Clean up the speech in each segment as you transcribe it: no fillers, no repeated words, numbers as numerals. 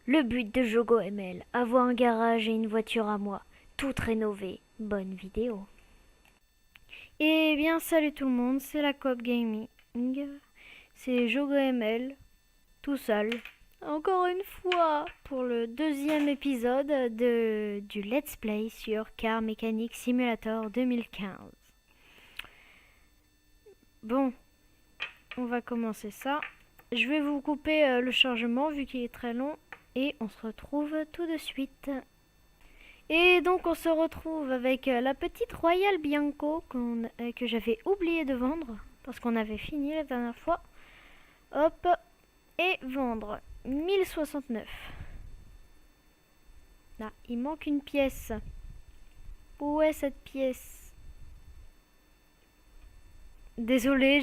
Le but de Jogo ML, avoir un garage et une voiture à moi, toute rénovée. Bonne vidéo. Eh bien, salut tout le monde, c'est la Coop Gaming. C'est Jogo ML, tout seul. Encore une fois, pour le deuxième épisode du Let's Play sur Car Mechanic Simulator 2015. Bon, on va commencer ça. Je vais vous couper le chargement vu qu'il est très long. Et on se retrouve tout de suite. Et donc on se retrouve avec la petite Royal Bianco que j'avais oublié de vendre parce qu'on avait fini la dernière fois. Hop, et vendre 1069. Là, il manque une pièce. Où est cette pièce? Désolé,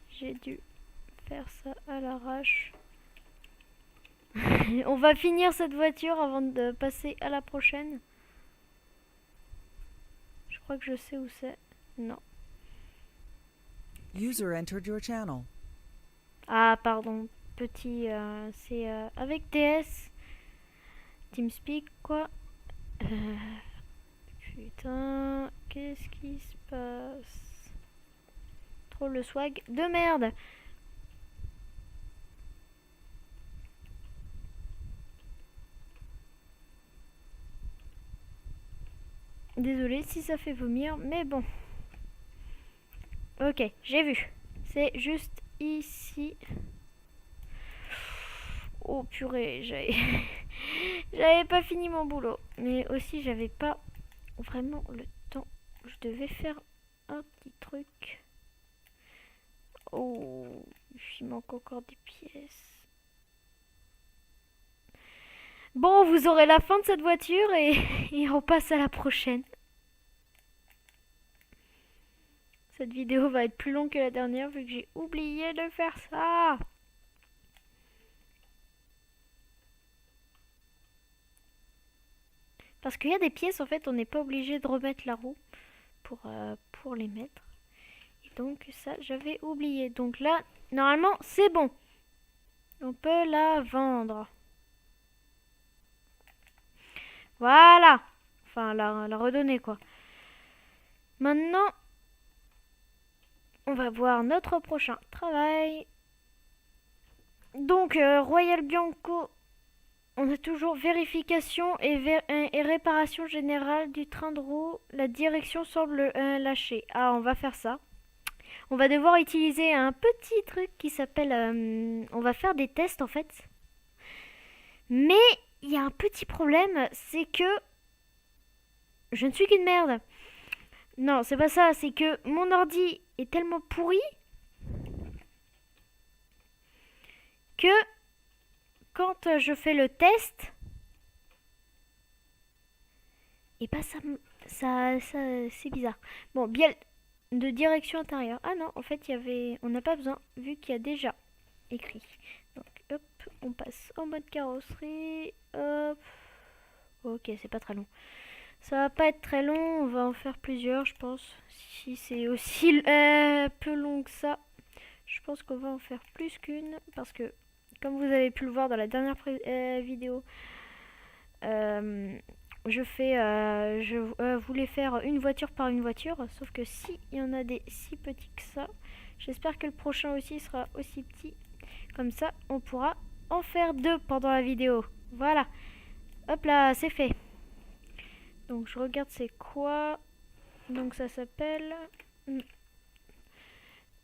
j'ai dû faire ça à l'arrache. On va finir cette voiture avant de passer à la prochaine. Je crois que je sais où c'est. Non. User entered your channel. Ah, pardon. Petit, c'est avec TS. TeamSpeak, quoi. Putain, qu'est-ce qui se passe? Trop le swag de merde. Désolé si ça fait vomir, mais bon. Ok, j'ai vu. C'est juste ici. Oh purée, j'avais pas fini mon boulot. Mais aussi, j'avais pas vraiment le temps. Je devais faire un petit truc. Oh, il manque encore des pièces. Bon, vous aurez la fin de cette voiture et on passe à la prochaine. Cette vidéo va être plus longue que la dernière vu que j'ai oublié de faire ça. Parce qu'il y a des pièces, en fait, on n'est pas obligé de remettre la roue pour les mettre. Et donc ça, j'avais oublié. Donc là, normalement, c'est bon. On peut la vendre. Voilà. Enfin, la redonner, quoi. Maintenant, on va voir notre prochain travail. Donc, Royal Bianco, on a toujours vérification et réparation générale du train de roue. La direction semble lâcher. Ah, on va faire ça. On va devoir utiliser un petit truc qui s'appelle... on va faire des tests, en fait. Mais, il y a un petit problème, c'est que... Je ne suis qu'une merde. Non, c'est pas ça, c'est que mon ordi est tellement pourri que quand je fais le test, et bah ça c'est bizarre. Bon, bien de direction intérieure. Ah non, en fait, on n'a pas besoin vu qu'il y a déjà écrit. Donc, hop, on passe en mode carrosserie. Hop. Ok, c'est pas très long. Ça va pas être très long, on va en faire plusieurs, je pense. Si c'est aussi peu long que ça, je pense qu'on va en faire plus qu'une parce que, comme vous avez pu le voir dans la dernière vidéo, je voulais faire une voiture par une voiture, sauf que si il y en a des si petits que ça, j'espère que le prochain aussi sera aussi petit. Comme ça, on pourra en faire deux pendant la vidéo. Voilà. Hop là, c'est fait. Donc je regarde c'est quoi. Donc ça s'appelle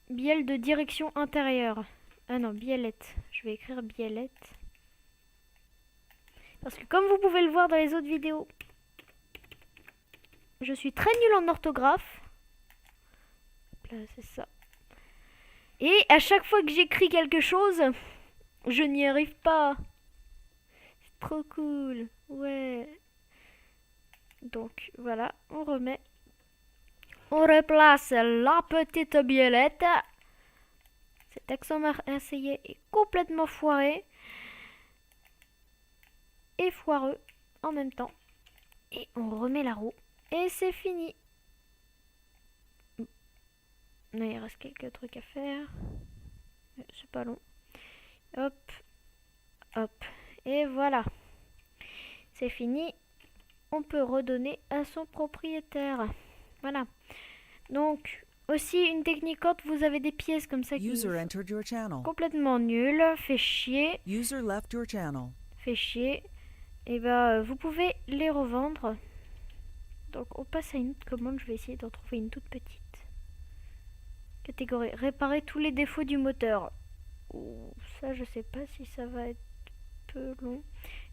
bielle de direction intérieure. Ah non, biellette. Je vais écrire biellette. Parce que comme vous pouvez le voir dans les autres vidéos, je suis très nulle en orthographe. Là, c'est ça. Et à chaque fois que j'écris quelque chose, je n'y arrive pas. C'est trop cool. Ouais. Donc voilà, on remet. On replace la petite biellette. Cet accent marseillais est complètement foiré. Et foireux en même temps. Et on remet la roue. Et c'est fini. Là, il reste quelques trucs à faire. C'est pas long. Hop. Hop. Voilà. C'est fini. On peut redonner à son propriétaire. Voilà. Donc, aussi une technique quand vous avez des pièces comme ça qui User sont entered your channel. complètement nulles, fait chier, User left your channel. et bah vous pouvez les revendre. Donc on passe à une autre commande, je vais essayer d'en trouver une toute petite. Catégorie, réparer tous les défauts du moteur. Ouh, ça je sais pas si ça va être peu long.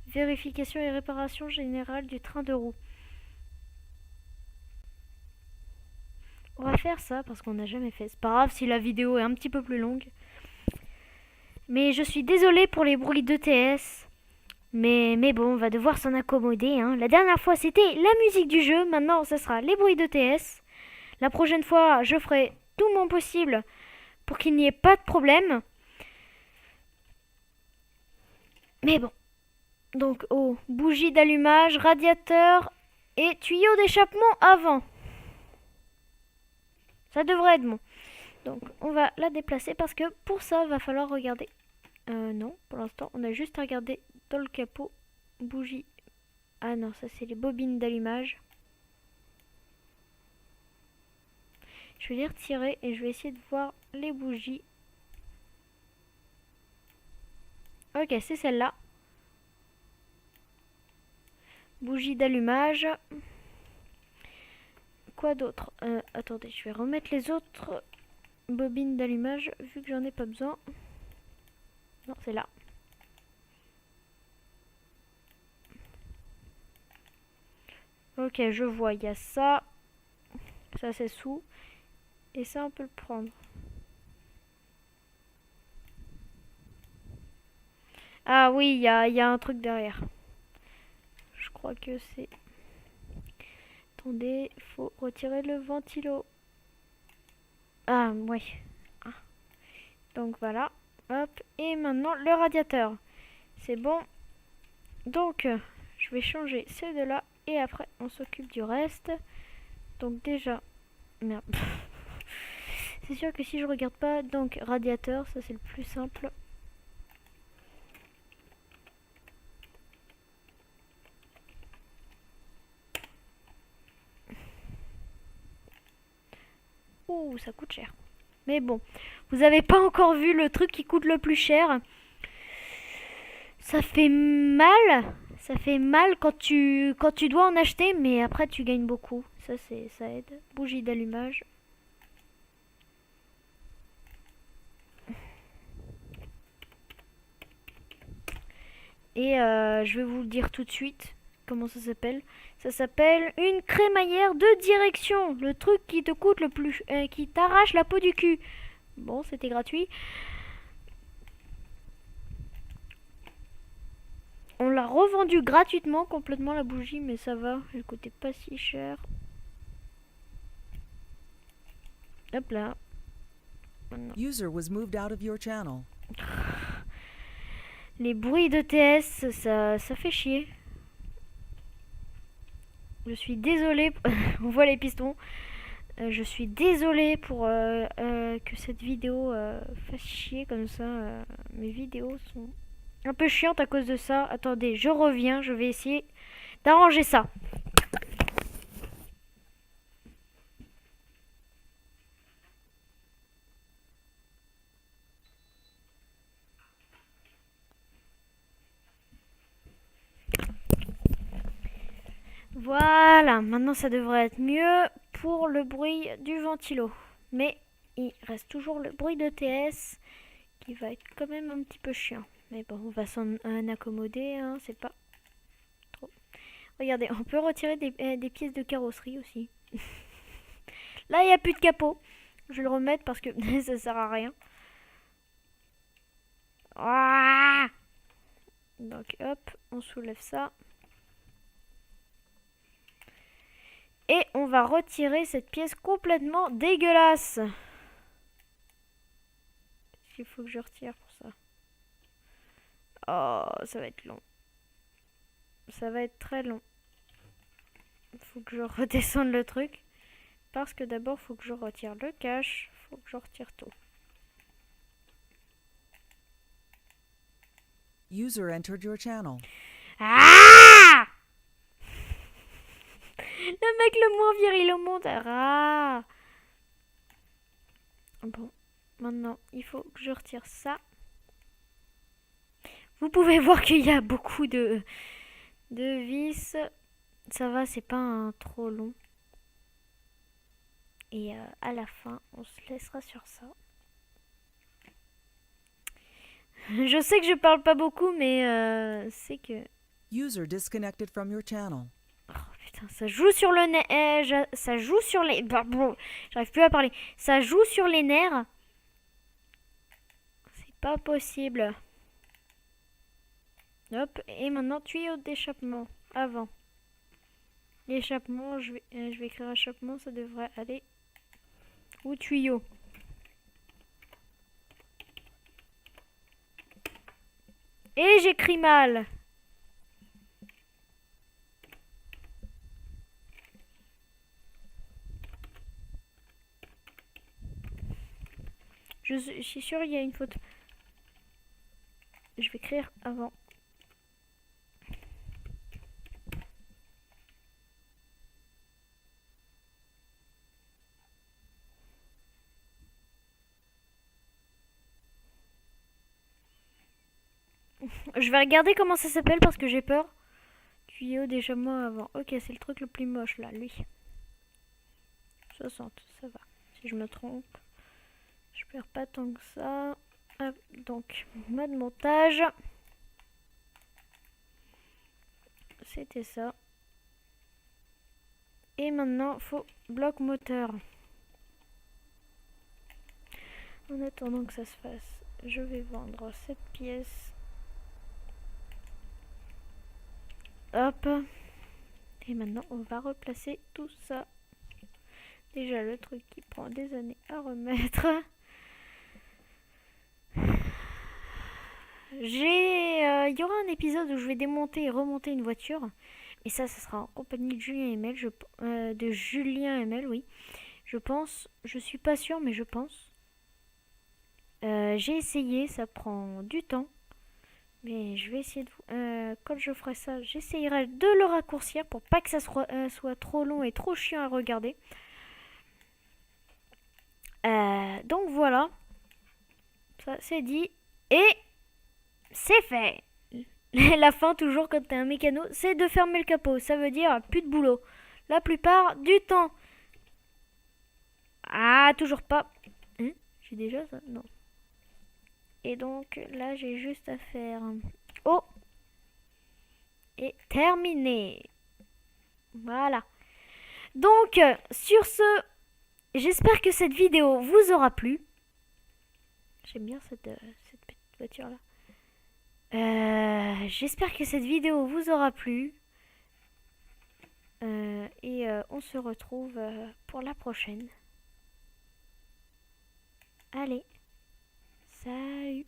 Vérification et réparation générale du train de roue. On va faire ça parce qu'on n'a jamais fait. C'est pas grave si la vidéo est un petit peu plus longue. Mais je suis désolée pour les bruits d'ETS. Mais bon, on va devoir s'en accommoder. Hein. La dernière fois, c'était la musique du jeu. Maintenant, ce sera les bruits d'ETS. La prochaine fois, je ferai tout mon possible pour qu'il n'y ait pas de problème. Mais bon. Donc, bougie d'allumage, radiateur et tuyau d'échappement avant. Ça devrait être bon. Donc, on va la déplacer parce que pour ça, va falloir regarder. Non, pour l'instant, on a juste à regarder dans le capot. Bougie. Ah non, ça c'est les bobines d'allumage. Je vais les retirer et je vais essayer de voir les bougies. Ok, c'est celle-là. Bougie d'allumage. Quoi d'autre? Attendez, je vais remettre les autres bobines d'allumage vu que j'en ai pas besoin. Non, c'est là. Ok, je vois, il y a ça. Ça c'est sous. Et ça on peut le prendre. Ah oui, il y a un truc derrière. Je crois que c'est... Attendez, faut retirer le ventilo. Ah oui. Ah. Donc voilà. Hop. Et maintenant le radiateur. C'est bon. Donc je vais changer ces deux-là. Et après on s'occupe du reste. Donc déjà... Merde. C'est sûr que si je regarde pas, donc radiateur, ça c'est le plus simple. Ouh, ça coûte cher. Mais bon, vous avez pas encore vu le truc qui coûte le plus cher. Ça fait mal. Ça fait mal quand tu dois en acheter, mais après tu gagnes beaucoup. Ça aide. Bougie d'allumage. Et je vais vous le dire tout de suite. Comment ça s'appelle? Ça s'appelle une crémaillère de direction. Le truc qui te coûte le plus... qui t'arrache la peau du cul. Bon, c'était gratuit. On l'a revendu gratuitement, complètement la bougie, mais ça va. Elle coûtait pas si cher. Hop là. Maintenant. User was moved out of your channel. Les bruits d'ETS, ça fait chier. Je suis désolée. On voit les pistons. Je suis désolée pour que cette vidéo fasse chier comme ça. Mes vidéos sont un peu chiantes à cause de ça. Attendez, je reviens. Je vais essayer d'arranger ça. Voilà, maintenant ça devrait être mieux pour le bruit du ventilo. Mais il reste toujours le bruit de TS qui va être quand même un petit peu chiant. Mais bon, on va s'en accommoder, hein, c'est pas trop. Regardez, on peut retirer des pièces de carrosserie aussi. Là, il n'y a plus de capot. Je vais le remettre parce que ça sert à rien. Ah, donc hop, on soulève ça. Et on va retirer cette pièce complètement dégueulasse. Il faut que je retire pour ça. Oh, ça va être long. Ça va être très long. Il faut que je redescende le truc. Parce que d'abord, il faut que je retire le cache. Il faut que je retire tout. User entered your channel. Ah! Le mec le moins viril au monde. Ah! Bon, maintenant, il faut que je retire ça. Vous pouvez voir qu'il y a beaucoup de vis. Ça va, c'est pas un trop long. Et à la fin, on se laissera sur ça. Je sais que je parle pas beaucoup, mais c'est que... User disconnected from your channel. Oh putain, ça joue sur le nerf. Ça joue sur les... J'arrive plus à parler. Ça joue sur les nerfs. C'est pas possible. Hop, et maintenant tuyau d'échappement. Avant. L'échappement, je vais écrire échappement, ça devrait aller. Ou tuyau. Et j'écris mal. Je suis sûre il y a une faute. Je vais écrire avant. Je vais regarder comment ça s'appelle parce que j'ai peur. Tuyau d'échappement avant. Ok, c'est le truc le plus moche là, lui. 60, ça va. Si je me trompe, je perds pas tant que ça. Hop, donc, mode montage. C'était ça. Et maintenant, faut bloc moteur. En attendant que ça se fasse, je vais vendre cette pièce. Hop. Et maintenant, on va replacer tout ça. Déjà, le truc qui prend des années à remettre. Il y aura un épisode où je vais démonter et remonter une voiture. Et ça sera en compagnie de Julien Emel. De Julien Emel, oui. Je pense. Je suis pas sûre, mais je pense. J'ai essayé, ça prend du temps. Mais je vais essayer de... quand je ferai ça, j'essayerai de le raccourcir pour pas que ça soit trop long et trop chiant à regarder. Donc voilà. Ça c'est dit. Et c'est fait. La fin toujours quand t'es un mécano, c'est de fermer le capot. Ça veut dire plus de boulot. La plupart du temps. Ah, toujours pas. Hein? J'ai déjà ça? Non. Et donc là j'ai juste à faire... Oh! Et terminé. Voilà. Donc, sur ce, j'espère que cette vidéo vous aura plu. J'aime bien cette petite voiture là. J'espère que cette vidéo vous aura plu. Et on se retrouve pour la prochaine. Allez. Salut.